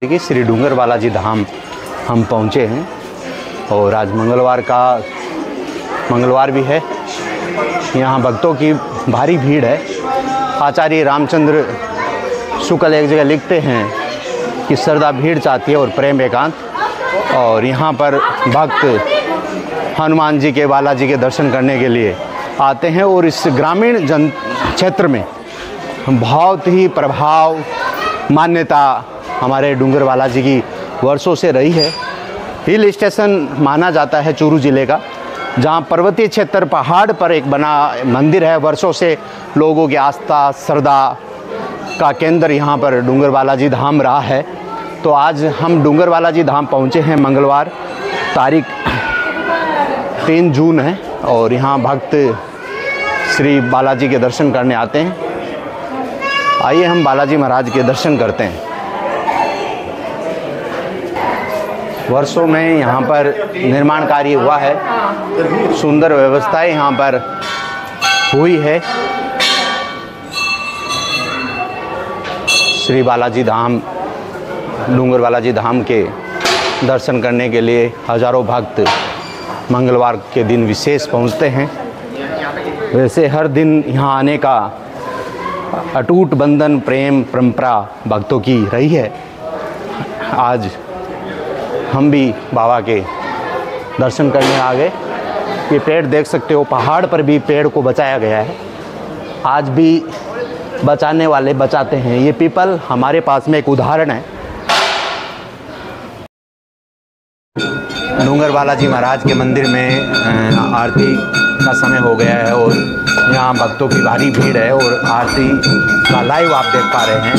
देखिए श्री डूंगर बालाजी धाम हम पहुँचे हैं और आज मंगलवार भी है। यहाँ भक्तों की भारी भीड़ है। आचार्य रामचंद्र शुक्ल एक जगह लिखते हैं कि श्रद्धा भीड़ चाहती है और प्रेम एकांत। और यहाँ पर भक्त हनुमान जी के बालाजी के दर्शन करने के लिए आते हैं और इस ग्रामीण जन क्षेत्र में बहुत ही प्रभाव मान्यता हमारे डूंगर बालाजी की वर्षों से रही है। हिल स्टेशन माना जाता है चूरू ज़िले का, जहाँ पर्वतीय क्षेत्र पहाड़ पर एक बना मंदिर है। वर्षों से लोगों की आस्था श्रद्धा का केंद्र यहाँ पर डूंगर बालाजी धाम रहा है। तो आज हम डूंगर बालाजी धाम पहुँचे हैं। मंगलवार तारीख 3 जून है और यहाँ भक्त श्री बालाजी के दर्शन करने आते हैं। आइए हम बालाजी महाराज के दर्शन करते हैं। वर्षों में यहाँ पर निर्माण कार्य हुआ है, सुंदर व्यवस्थाएं यहाँ पर हुई है। श्री बालाजी धाम डूंगर बालाजी धाम के दर्शन करने के लिए हजारों भक्त मंगलवार के दिन विशेष पहुँचते हैं। वैसे हर दिन यहाँ आने का अटूट बंधन प्रेम परंपरा भक्तों की रही है। आज हम भी बाबा के दर्शन करने आ गए। ये पेड़ देख सकते हो, पहाड़ पर भी पेड़ को बचाया गया है। आज भी बचाने वाले बचाते हैं। ये पीपल हमारे पास में एक उदाहरण है। डूंगर बालाजी महाराज के मंदिर में आरती का समय हो गया है और यहाँ भक्तों की भारी भीड़ है और आरती का लाइव आप देख पा रहे हैं।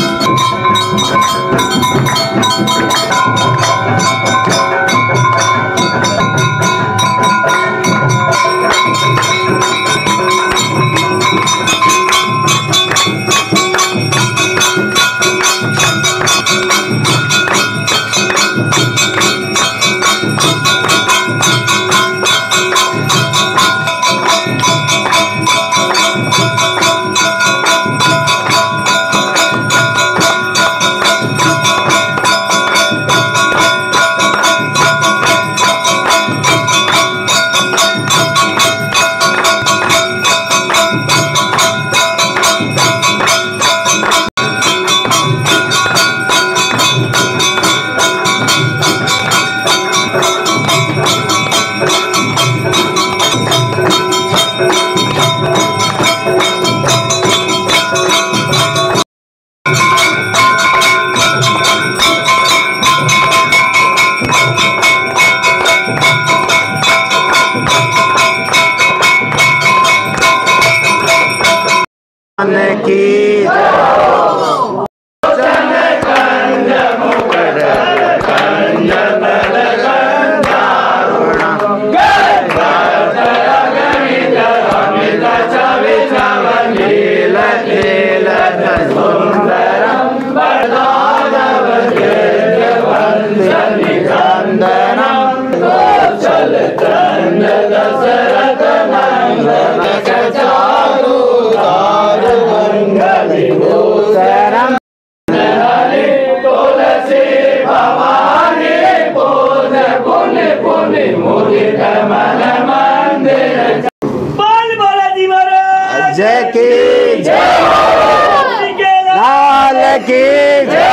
जय की जय लाल की जय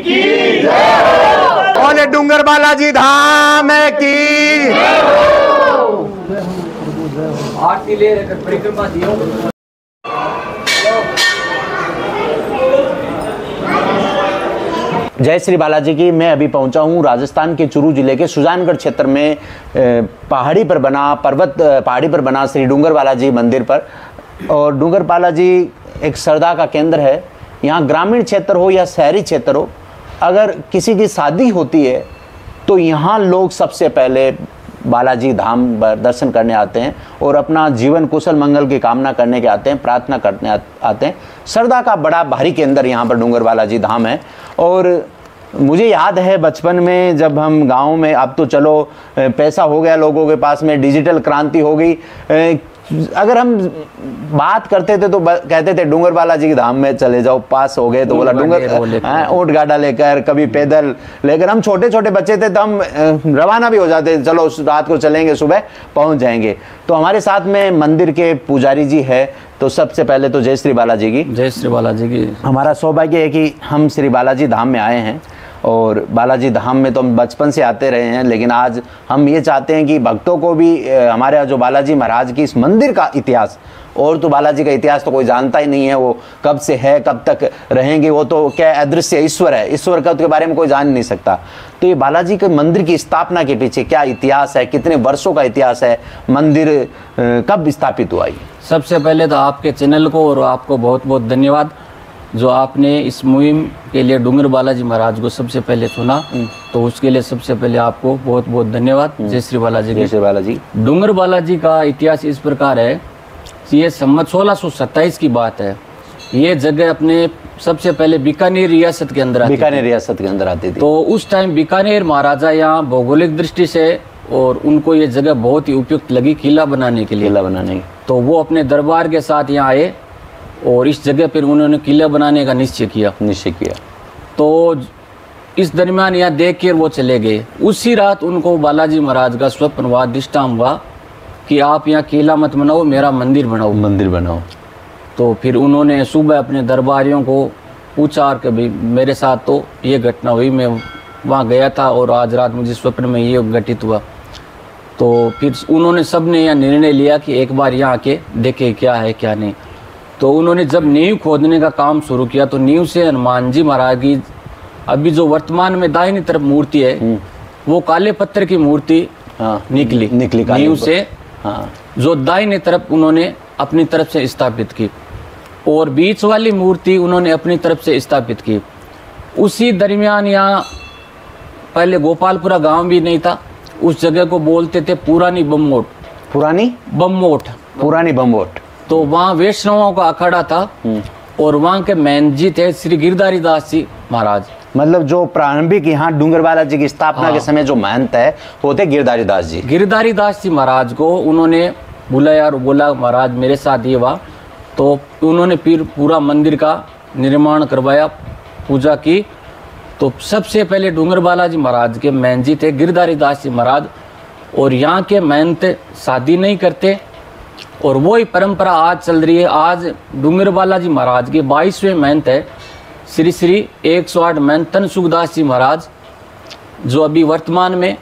की जय बोले डूंगर बालाजी धाम की आरती ले परिक्रमा दियो। जय श्री बालाजी की। मैं अभी पहुंचा हूं राजस्थान के चूरू जिले के सुजानगढ़ क्षेत्र में पहाड़ी पर बना श्री डूंगर बालाजी मंदिर पर। और डूंगर बालाजी एक श्रद्धा का केंद्र है। यहाँ ग्रामीण क्षेत्र हो या शहरी क्षेत्र हो, अगर किसी की शादी होती है तो यहाँ लोग सबसे पहले बालाजी धाम दर्शन करने आते हैं और अपना जीवन कुशल मंगल की कामना करने के आते हैं, प्रार्थना करने आते हैं। श्रद्धा का बड़ा भारी केंद्र यहाँ पर डूंगर बालाजी धाम है। और मुझे याद है बचपन में जब हम गांव में, अब तो चलो पैसा हो गया लोगों के पास में, डिजिटल क्रांति हो गई, अगर हम बात करते थे तो कहते थे डूंगर बालाजी के धाम में चले जाओ, पास हो गए तो बोला डूंगर ऊंट गाड़ा लेकर, कभी पैदल लेकर। हम छोटे छोटे बच्चे थे तो हम रवाना भी हो जाते, चलो रात को चलेंगे, सुबह पहुंच जाएंगे। तो हमारे साथ में मंदिर के पुजारी जी है, तो सबसे पहले तो जय श्री बालाजी की। जय श्री बालाजी की। हमारा सौभाग्य है कि हम श्री बालाजी धाम में आए हैं, और बालाजी धाम में तो हम बचपन से आते रहे हैं, लेकिन आज हम ये चाहते हैं कि भक्तों को भी हमारे जो बालाजी महाराज की इस मंदिर का इतिहास, और तो बालाजी का इतिहास तो कोई जानता ही नहीं है, वो कब से है, कब तक रहेंगे, वो तो क्या अदृश्य ईश्वर है, ईश्वर का के बारे में कोई जान नहीं सकता। तो ये बालाजी के मंदिर की स्थापना के पीछे क्या इतिहास है, कितने वर्षों का इतिहास है, मंदिर कब स्थापित हुआ? सबसे पहले तो आपके चैनल को और आपको बहुत बहुत धन्यवाद, जो आपने इस मुहिम के लिए डूंगर बालाजी महाराज को सबसे पहले चुना, तो उसके लिए सबसे पहले आपको बहुत बहुत धन्यवाद। जय श्री बालाजी। जय श्री बालाजी। डूंगर बालाजी का इतिहास इस प्रकार है कि ये संवत 1627 की बात है। ये जगह अपने सबसे पहले बीकानेर रियासत के अंदर आती थी। तो उस टाइम बीकानेर महाराजा यहाँ भौगोलिक दृष्टि से और उनको ये जगह बहुत ही उपयुक्त लगी किला बनाने के लिए। तो वो अपने दरबार के साथ यहाँ आए और इस जगह पर उन्होंने किला बनाने का निश्चय किया। तो इस दरमियान यहाँ देख कर वो चले गए। उसी रात उनको बालाजी महाराज का स्वप्न हुआ, दृष्टांत हुआ कि आप यहाँ किला मत बनाओ, मेरा मंदिर बनाओ। तो फिर उन्होंने सुबह अपने दरबारियों को पूछा और कभी मेरे साथ तो ये घटना हुई, मैं वहाँ गया था और आज रात मुझे स्वप्न में ये घटित हुआ। तो फिर उन्होंने सबने यहाँ निर्णय लिया कि एक बार यहाँ आके देखे क्या है क्या नहीं। तो उन्होंने जब नींव खोदने का काम शुरू किया तो नींव से हनुमान जी महाराज की अभी जो वर्तमान में दाहिनी तरफ मूर्ति है वो काले पत्थर की मूर्ति निकली नींव से। जो दाहिनी तरफ उन्होंने अपनी तरफ से स्थापित की और बीच वाली मूर्ति उन्होंने अपनी तरफ से स्थापित की। उसी दरमियान यहाँ पहले गोपालपुरा गांव भी नहीं था, उस जगह को बोलते थे पुरानी बमोट। तो वहाँ वैष्णवों का अखाड़ा था और वहाँ के मैन जी थे श्री गिरधारी दास जी महाराज। मतलब जो प्रारंभिक यहाँ डूंगर बालाजी की स्थापना के समय जो महंत है वो थे गिरधारी दास जी महाराज को उन्होंने बुलाया और बोला महाराज मेरे साथ ये हुआ। तो उन्होंने फिर पूरा मंदिर का निर्माण करवाया, पूजा की। तो सबसे पहले डूंगर बालाजी महाराज के मैन जी थे गिरधारी दास जी महाराज, और यहाँ के महंत शादी नहीं करते और वही परंपरा आज चल रही है। आज डूंगर बालाजी महाराज के 22वें महंत है श्री श्री 108 महंत तनसुखदास जी महाराज, जो अभी वर्तमान में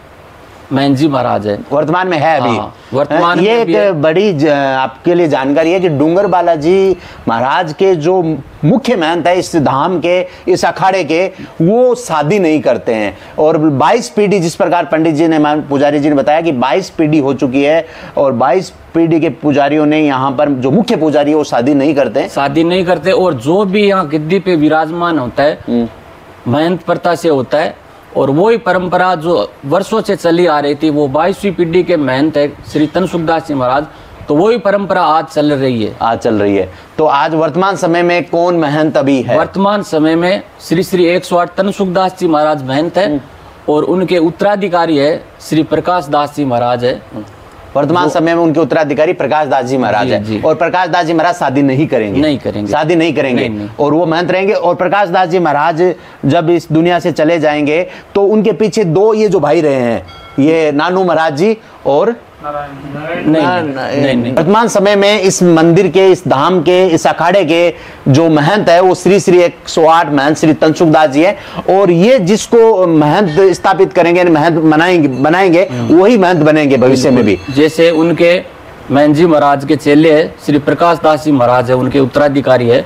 महंत जी महाराज है, वर्तमान में है अभी। वर्तमान ये एक बड़ी आपके लिए जानकारी है कि डूंगर बालाजी महाराज के जो मुख्य महंत है इस धाम के, इस अखाड़े के, वो शादी नहीं करते हैं। और 22 पीढ़ी, जिस प्रकार पंडित जी ने, पुजारी जी ने बताया कि 22 पीढ़ी हो चुकी है और 22 पीढ़ी के पुजारियों ने यहाँ पर, जो मुख्य पुजारी है वो शादी नहीं करते। और जो भी यहाँ गिद्दी पे विराजमान होता है महंत प्रथा से होता है, और वही परंपरा जो वर्षों से चली आ रही थी, वो 22वीं पीढ़ी के महंत है श्री तनसुखदास जी महाराज। तो वही परंपरा आज चल रही है। तो आज वर्तमान समय में कौन महंत अभी है? वर्तमान समय में श्री श्री 108 तनसुखदास जी महाराज महंत है और उनके उत्तराधिकारी है श्री प्रकाश दास जी महाराज है। वर्तमान समय में उनके उत्तराधिकारी प्रकाश दास जी महाराज है। और प्रकाश दास जी महाराज शादी नहीं करेंगे। और वो महंत रहेंगे। और प्रकाश दास जी महाराज जब इस दुनिया से चले जाएंगे तो उनके पीछे दो ये जो भाई रहे हैं, ये नानू महाराज जी और नहीं। वर्तमान समय में इस मंदिर के, इस धाम के, इस अखाड़े के जो महंत है वो श्री श्री 108 महंत श्री तनसुखदास जी है। और ये जिसको महंत स्थापित करेंगे, महंत बनाएंगे वही महंत बनेंगे भविष्य में भी। जैसे उनके महंत जी महाराज के चेले है श्री प्रकाश दास जी महाराज है, उनके उत्तराधिकारी है।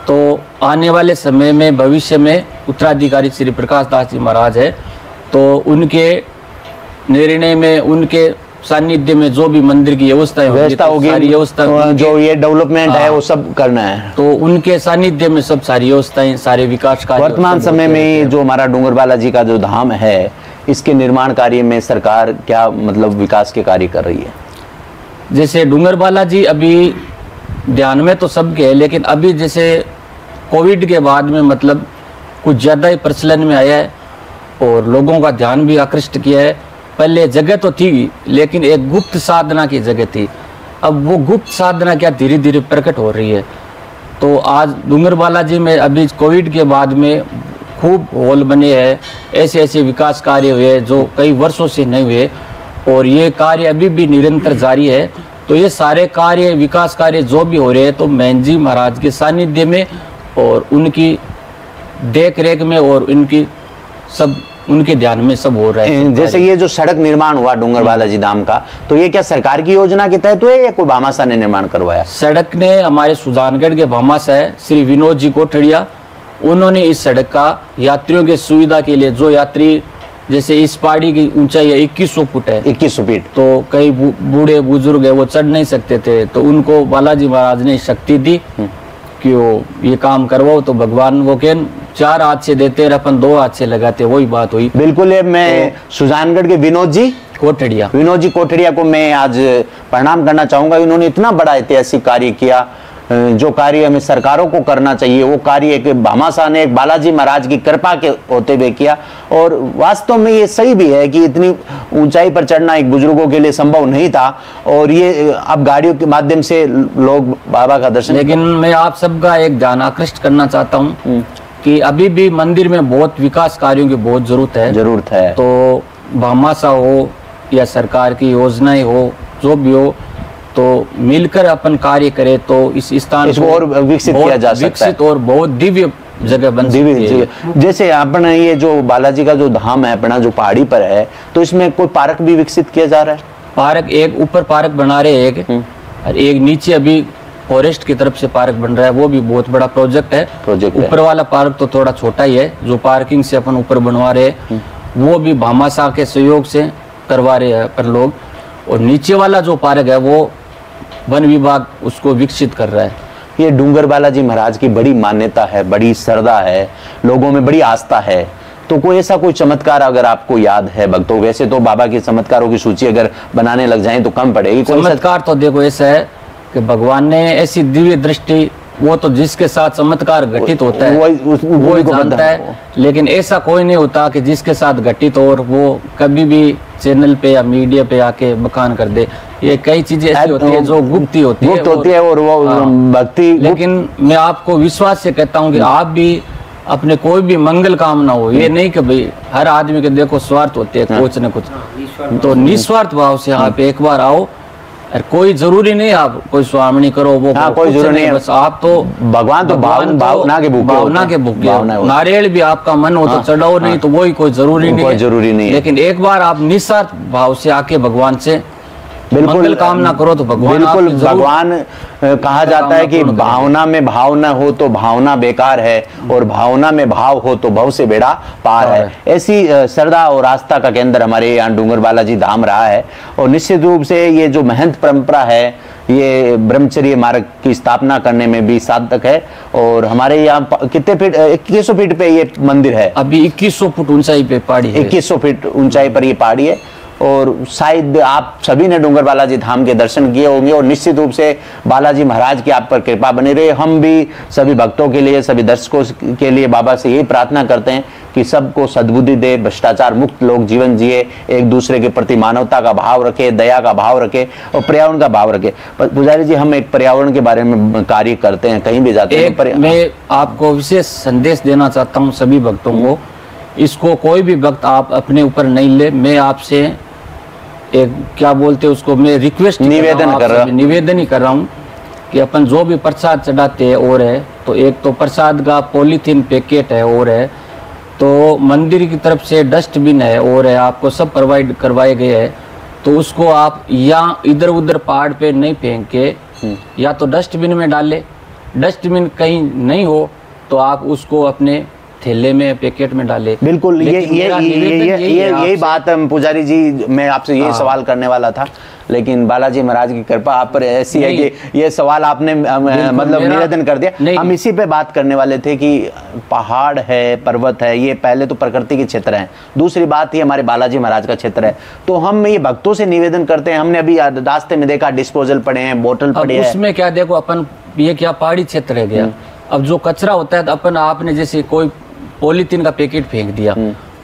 तो आने वाले समय में भविष्य में उत्तराधिकारी श्री प्रकाश दास जी महाराज है। तो उनके निर्णय में, उनके सानिध्य में जो भी मंदिर की व्यवस्था होगी, जो ये डेवलपमेंट है वो सब करना है। तो उनके सानिध्य में सब सारी व्यवस्थाएं, सारे विकास कार्य। वर्तमान समय में जो हमारा डूंगर बालाजी का जो धाम है, इसके निर्माण कार्य में सरकार क्या मतलब विकास के कार्य कर रही है? जैसे डूंगर बालाजी अभी ध्यान में तो सबके है, लेकिन अभी जैसे कोविड के बाद में मतलब कुछ ज्यादा ही प्रचलन में आया है और लोगों का ध्यान भी आकृष्ट किया है। पहले जगह तो थी लेकिन एक गुप्त साधना की जगह थी, अब वो गुप्त साधना क्या धीरे धीरे प्रकट हो रही है। तो आज डूंगर बालाजी में अभी कोविड के बाद में खूब हॉल बने हैं, ऐसे ऐसे विकास कार्य हुए जो कई वर्षों से नहीं हुए, और ये कार्य अभी भी निरंतर जारी है। तो ये सारे कार्य, विकास कार्य जो भी हो रहे हैं, तो महंत जी महाराज के सानिध्य में और उनकी देख रेख में और उनकी सब उनके ध्यान में सब हो रहा है। जैसे ये जो सड़क निर्माण हुआ डूंगर बालाजी धाम का, तो ये क्या सरकार की योजना के तहत हुआ या कोई भामाशाह ने निर्माण करवाया? सड़क ने हमारे सुजानगढ़ के भामाशाह श्री विनोद जी कोठड़िया, उन्होंने इस सड़क का यात्रियों के सुविधा के लिए, जो यात्री जैसे इस पहाड़ी की ऊंचाई 2100 फुट है, 2100 फीट, तो कई बूढ़े बुजुर्ग है वो चढ़ नहीं सकते थे, तो उनको बालाजी महाराज ने शक्ति दी कि वो ये काम करवाओ। तो भगवान वो कह 4 हाथ से देते रहे, अपन 2 हाथ से लगाते, वही बात हुई। बिल्कुल है। मैं सुजानगढ़ के विनोद जी कोठड़िया को मैं आज प्रणाम करना चाहूंगा। इन्होंने इतना बड़ा ऐतिहासिक कार्य किया, जो कार्य हमें सरकारों को करना चाहिए, वो कार्य एक भामाशाह ने, एक बालाजी महाराज की कृपा के होते हुए किया। और वास्तव में ये सही भी है कि इतनी ऊंचाई पर चढ़ना एक बुजुर्गों के लिए संभव नहीं था, और ये अब गाड़ियों के माध्यम से लोग बाबा का दर्शन। लेकिन मैं आप सबका एक ध्यान आकृष्ट करना चाहता हूँ कि अभी भी मंदिर में बहुत विकास कार्यों की बहुत जरूरत है। तो भामाशाह हो या सरकार की योजनाएं हो, जो भी हो, तो मिलकर अपन कार्य करें तो इस स्थान को और विकसित किया जा सकता है, और बहुत दिव्य जगह बन सकती है। जैसे अपन ये जो बालाजी का जो धाम है अपना, जो पहाड़ी पर है, तो इसमें कोई पार्क भी विकसित किया जा रहा है? पार्क एक ऊपर पार्क बना रहे एक, और एक नीचे अभी फॉरेस्ट की तरफ से पार्क बन रहा है, वो भी बहुत बड़ा प्रोजेक्ट है। ऊपर वाला पार्क तो थोड़ा छोटा ही है, जो पार्किंग से अपन ऊपर बनवा रहे हैं वो भी भामाशाह के सहयोग से करवा रहे हैं अपन लोग। और नीचे वाला जो पार्क है वो वन विभाग उसको विकसित कर रहा है। ये डूंगर बालाजी महाराज की बड़ी मान्यता है, बड़ी श्रद्धा है, लोगों में बड़ी आस्था है। तो कोई ऐसा कोई चमत्कार अगर आपको याद है भक्तों? वैसे तो बाबा के चमत्कारों की सूची अगर बनाने लग जाएं तो कम पड़ेगी। चमत्कार तो देखो ऐसा है कि भगवान ने ऐसी दिव्य दृष्टि, वो तो जिसके साथ चमत्कार घटित होता है वो जानता है, लेकिन ऐसा कोई नहीं होता कि जिसके साथ घटित हो और वो कभी भी चैनल पे या मीडिया पे आके बखान कर दे। ये कई चीजें ऐसी होती है जो गुप्त होती है और वो भक्ति। लेकिन मैं आपको विश्वास से कहता हूँ कि आप भी अपने कोई भी मंगल कामना हो, ये नहीं कि भाई हर आदमी के देखो स्वार्थ होते है कुछ न कुछ, तो निस्वार्थ भाव से आप एक बार आओ। कोई जरूरी नहीं आप कोई स्वामी करो, वो कोई जरूरी नहीं, बस आप तो भगवान तो भावना के भूखे, नारियल भी आपका मन हो तो चढ़ाओ, नहीं तो वही कोई जरूरी नहीं है। लेकिन एक बार आप निस्वार्थ भाव से आके भगवान से बिल्कुल कामना करो तो भगवान, बिल्कुल भगवान कहा जाता है कि भावना में भाव न हो तो भावना बेकार है, और भावना में भाव हो तो भव से बेड़ा पार है। ऐसी श्रद्धा और आस्था का केंद्र हमारे यहाँ डूंगर बालाजी धाम रहा है। और निश्चित रूप से ये जो महंत परंपरा है, ये ब्रह्मचर्य मार्ग की स्थापना करने में भी साधक है। और हमारे यहाँ कितने फीट, 2100 फीट पे ये मंदिर है? अभी 2100 फुट ऊंचाई पे पहाड़ी है, 2100 फीट ऊंचाई पर ये पहाड़ी है। और शायद आप सभी ने डूंगर बालाजी धाम के दर्शन किए होंगे, और निश्चित रूप से बालाजी महाराज की आप पर कृपा बनी रहे। हम भी सभी भक्तों के लिए, सभी दर्शकों के लिए बाबा से यही प्रार्थना करते हैं कि सबको सद्बुद्धि दे, भ्रष्टाचार मुक्त लोग जीवन जिए, एक दूसरे के प्रति मानवता का भाव रखे, दया का भाव रखे और पर्यावरण का भाव रखे। पुजारी जी, हम एक पर्यावरण के बारे में कार्य करते हैं, कहीं भी जाते हैं। मैं आपको विशेष संदेश देना चाहता हूँ सभी भक्तों को, इसको कोई भी भक्त आप अपने ऊपर नहीं ले। मैं आपसे एक क्या बोलते हैं उसको, मैं रिक्वेस्ट निवेदन ही कर रहा हूँ कि अपन जो भी प्रसाद चढ़ाते हैं और है, तो एक तो प्रसाद का पॉलीथीन पैकेट है और है, तो मंदिर की तरफ से डस्टबिन है और है, आपको सब प्रोवाइड करवाए गए हैं। तो उसको आप या इधर उधर पहाड़ पे नहीं फेंक के या तो डस्टबिन में डाले, डस्टबिन कहीं नहीं हो तो आप उसको अपने थैले में पैकेट में डाले। बिल्कुल, यही बात पुजारी जी, मैं आपसे यही सवाल करने वाला था, लेकिन बालाजी महाराज की कृपा आप पर ऐसी है कि ये सवाल आपने मतलब निवेदन कर दिया। हम इसी पे बात करने वाले थे कि पहाड़ है, पर्वत है, ये पहले तो प्रकृति के क्षेत्र हैं, दूसरी बात ये हमारे बालाजी महाराज का क्षेत्र है। तो हम ये भक्तों से निवेदन करते हैं, हमने अभी रास्ते में देखा डिस्पोजल पड़े हैं, बोतल पड़े हैं, उसमें क्या देखो अपन, ये क्या पहाड़ी क्षेत्र है गया। अब जो कचरा होता है तो अपन, आपने जैसे कोई पॉलीथीन का पैकेट फेंक दिया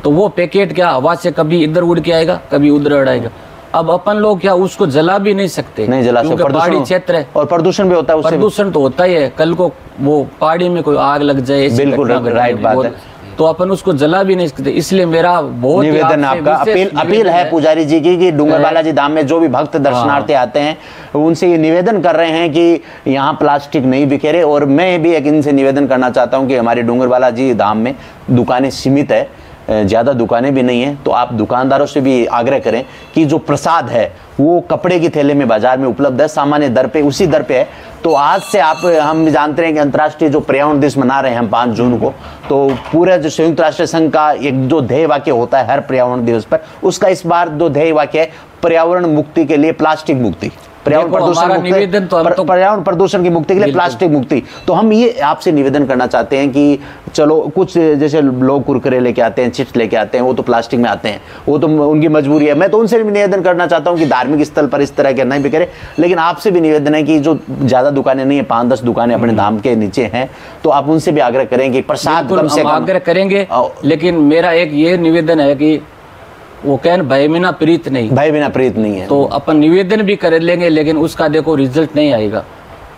तो वो पैकेट क्या हवा से कभी इधर उड़ के आएगा, कभी उधर उड़ाएगा। अब अपन लोग क्या उसको जला भी नहीं सकते, नहीं जला सकते, पहाड़ी क्षेत्र है और प्रदूषण भी होता है, उससे प्रदूषण तो होता ही है। कल को वो पहाड़ी में कोई आग लग जाए, बिल्कुल राइट बात है, तो अपन उसको जला भी नहीं सकते। इसलिए मेरा बहुत निवेदन आपका अपील है पुजारी जी की कि डूंगर बालाजी धाम में जो भी भक्त दर्शनार्थी आते हैं उनसे ये निवेदन कर रहे हैं कि यहाँ प्लास्टिक नहीं बिखेरे। और मैं भी एक इनसे निवेदन करना चाहता हूँ कि हमारे डूंगर बालाजी धाम में दुकानें सीमित है, ज़्यादा दुकानें भी नहीं हैं, तो आप दुकानदारों से भी आग्रह करें कि जो प्रसाद है वो कपड़े की थैले में बाजार में उपलब्ध है, सामान्य दर पे, उसी दर पे है। तो आज से हम जानते हैं कि अंतर्राष्ट्रीय जो पर्यावरण दिवस मना रहे हैं हम 5 जून को, तो पूरा जो संयुक्त राष्ट्र संघ का एक जो ध्येय वाक्य होता है हर पर्यावरण दिवस पर, उसका इस बार जो ध्येय वाक्य है पर्यावरण मुक्ति के लिए प्लास्टिक मुक्ति, पर्यावरण प्रदूषण की मुक्ति के लिए प्लास्टिक मुक्ति। तो हम ये आपसे निवेदन करना चाहते हैं कि चलो कुछ जैसे लोग कुरकुरे लेके आते हैं, चिप्स लेके आते हैं, वो तो प्लास्टिक में आते हैं, वो तो उनकी मजबूरी है। मैं तो उनसे भी निवेदन करना चाहता हूँ कि धार्मिक स्थल पर इस तरह के नहीं बिखरे। लेकिन आपसे भी निवेदन है कि जो ज़्यादा दुकानें नहीं है, 5-10 दुकानें अपने धाम के नीचे हैं, तो आप उनसे भी आग्रह करें कि प्रसाद कम से कम आग्रह करेंगे। लेकिन मेरा एक ये निवेदन है कि वो कहन भय बिना प्रीत नहीं, भय बिना प्रीत नहीं है। तो अपन निवेदन भी कर लेंगे लेकिन उसका देखो रिजल्ट नहीं आएगा,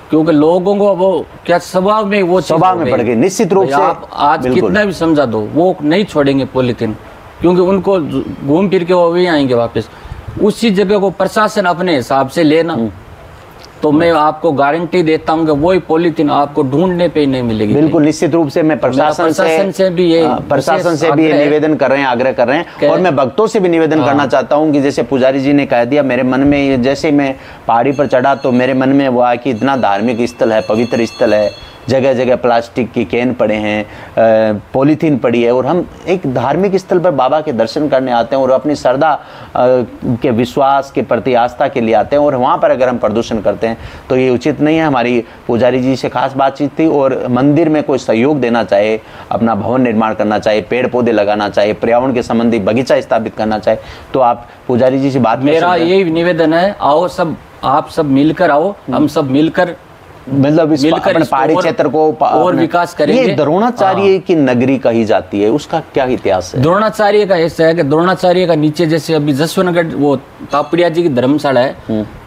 क्योंकि लोगों को वो क्या स्वभाव में वो स्वभाव में पड़ गई निश्चित रूप से। आप आज कितना भी समझा दो वो नहीं छोड़ेंगे पॉलीथीन, क्योंकि उनको घूम फिर के वो भी आएंगे वापस। उसी जगह को प्रशासन अपने हिसाब से लेना, तो मैं आपको गारंटी देता हूं कि वही पॉलीथीन आपको ढूंढने पे ही नहीं मिलेगी। बिल्कुल निश्चित रूप से मैं प्रशासन से भी ये निवेदन कर रहे हैं, आग्रह कर रहे हैं। और मैं भक्तों से भी निवेदन करना चाहता हूं कि जैसे पुजारी जी ने कह दिया, मेरे मन में जैसे मैं पहाड़ी पर चढ़ा तो मेरे मन में वो आया कि इतना धार्मिक स्थल है, पवित्र स्थल है, जगह जगह प्लास्टिक की कैन पड़े हैं, पॉलीथीन पड़ी है, और हम एक धार्मिक स्थल पर बाबा के दर्शन करने आते हैं और अपनी श्रद्धा के विश्वास के प्रति आस्था के लिए आते हैं, और वहाँ पर अगर हम प्रदूषण करते हैं तो ये उचित नहीं है। हमारी पुजारी जी से खास बातचीत थी, और मंदिर में कोई सहयोग देना चाहे, अपना भवन निर्माण करना चाहे, पेड़ पौधे लगाना चाहे, पर्यावरण के संबंधी बगीचा स्थापित करना चाहे, तो आप पुजारी जी से बात। मेरा यही निवेदन है, आओ सब, आप सब मिलकर आओ, हम सब मिलकर मतलब इस पहाड़ी क्षेत्र को और विकास करेंगे। ये द्रोणाचार्य की नगरी कही जाती है, उसका क्या इतिहास है? द्रोणाचार्य का ऐसा है कि द्रोणाचार्य का नीचे जैसे अभी जसवंतगढ़ वो तापड़िया जी की धर्मशाला है,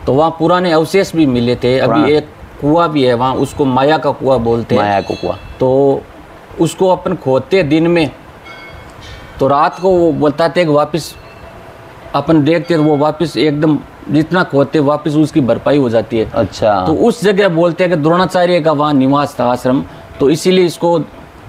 तो वहाँ पुराने अवशेष भी मिले थे। अभी एक कुआं भी है वहाँ, उसको माया का कुआं बोलते हैं, माया का कुआं। तो उसको अपन खोदते दिन में, तो रात को वो बताते कि वापिस अपन देखते वो वापस एकदम जितना खोते वापस उसकी भरपाई हो जाती है। अच्छा, तो उस जगह बोलते हैं कि द्रोणाचार्य का वहाँ निवास था, आश्रम, तो इसीलिए इसको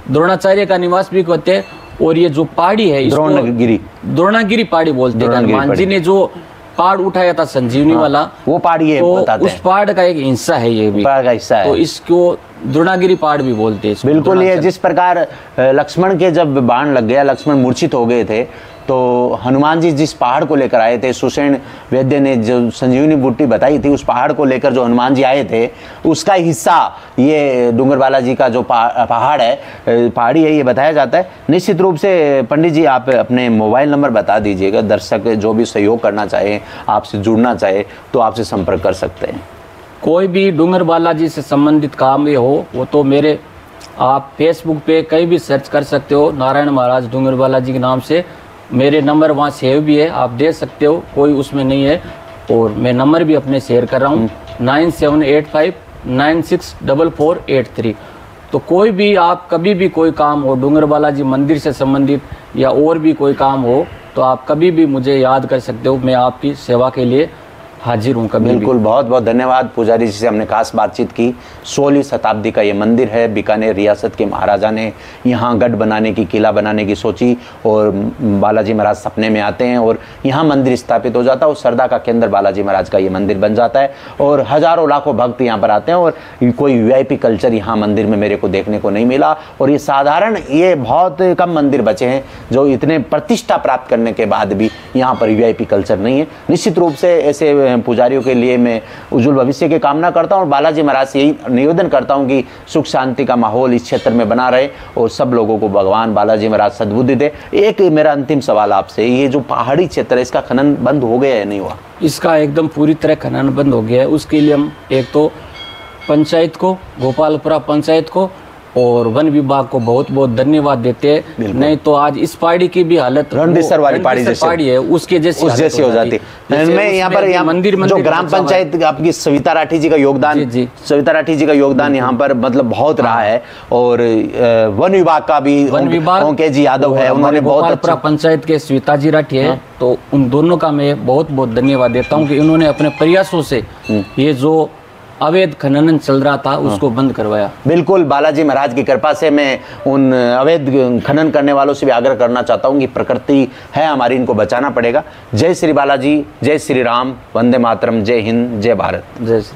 द्रोणाचार्य का निवास भी कहते हैं। और ये जो पहाड़ी है द्रोणागिरी पहाड़ी बोलते हैं। हनुमान जी ने जो पहाड़ उठाया था संजीवनी वाला, वो पहाड़ी है, तो उस पहाड़ का एक हिस्सा है, ये भी पहाड़ का हिस्सा है, तो इसको द्रोणागिरी पहाड़ भी बोलते हैं। बिल्कुल, ये जिस प्रकार लक्ष्मण के जब बाण लग गया, लक्ष्मण मूर्छित हो गए थे, तो हनुमान जी जिस पहाड़ को लेकर आए थे, सुषेण वैद्य ने जो संजीवनी बूटी बताई थी, उस पहाड़ को लेकर जो हनुमान जी आए थे, उसका हिस्सा ये डूंगर बालाजी का जो पहाड़ है, पहाड़ी है, ये बताया जाता है। निश्चित रूप से पंडित जी आप अपने मोबाइल नंबर बता दीजिएगा, दर्शक जो भी सहयोग करना चाहे, आपसे जुड़ना चाहे तो आपसे संपर्क कर सकते हैं। कोई भी डूंगर बालाजी से संबंधित काम ये हो, वो तो मेरे आप फेसबुक पे कहीं भी सर्च कर सकते हो, नारायण महाराज डूंगर बालाजी के नाम से। मेरे नंबर वहाँ सेव भी है, आप दे सकते हो, कोई उसमें नहीं है। और मैं नंबर भी अपने शेयर कर रहा हूँ 9785964483। तो कोई भी आप कभी भी कोई काम हो डूंगर बालाजी मंदिर से संबंधित या और भी कोई काम हो, तो आप कभी भी मुझे याद कर सकते हो, मैं आपकी सेवा के लिए हाजिर हूँ कभी। बिल्कुल, बहुत बहुत धन्यवाद। पुजारी जी से हमने खास बातचीत की। 16वीं शताब्दी का ये मंदिर है। बीकानेर रियासत के महाराजा ने यहाँ गढ़ बनाने की, किला बनाने की सोची, और बालाजी महाराज सपने में आते हैं और यहाँ मंदिर स्थापित हो जाता है, और श्रद्धा का केंद्र बालाजी महाराज का ये मंदिर बन जाता है, और हजारों लाखों भक्त यहाँ पर आते हैं। और कोई VIP कल्चर यहाँ मंदिर में मेरे को देखने को नहीं मिला, और ये साधारण, ये बहुत कम मंदिर बचे हैं जो इतने प्रतिष्ठा प्राप्त करने के बाद भी यहाँ पर VIP कल्चर नहीं है। निश्चित रूप से ऐसे पुजारियों के लिए मैं उज्जवल भविष्य की कामना करता हूँ, और बालाजी महाराज से यही निवेदन करता हूँ कि सुख शांति का माहौल इस क्षेत्र में बना रहे, और सब लोगों को भगवान बालाजी महाराज सद्बुद्धि दे। एक मेरा अंतिम सवाल आपसे, ये जो पहाड़ी क्षेत्र है, इसका खनन बंद हो गया है, नहीं हुआ? इसका एकदम पूरी तरह खनन बंद हो गया है। उसके लिए हम एक तो पंचायत को, गोपालपुरा पंचायत को और वन विभाग को बहुत बहुत धन्यवाद देते हैं। नहीं तो आज इस पहाड़ी की भी हालत रणधीसर वाली पहाड़ी है उसके जैसी हो जाती। मैं यहाँ पर मंदिर जो ग्राम पंचायत आपकी सविता राठी जी का योगदान, सविता राठी जी का योगदान यहाँ पर मतलब बहुत रहा है। और वन विभाग का भी ओंके जी यादव है, उन्होंने बहुत अच्छा। पंचायत के सविता जी राठी है, तो उन दोनों का मैं बहुत बहुत धन्यवाद देता हूँ कि उन्होंने अपने प्रयासों से ये जो अवैध खनन चल रहा था उसको बंद करवाया। बिल्कुल, बालाजी महाराज की कृपा से मैं उन अवैध खनन करने वालों से भी आग्रह करना चाहता हूं कि प्रकृति है हमारी, इनको बचाना पड़ेगा। जय श्री बालाजी, जय श्री राम, वंदे मातरम, जय हिंद, जय भारत। जय श्री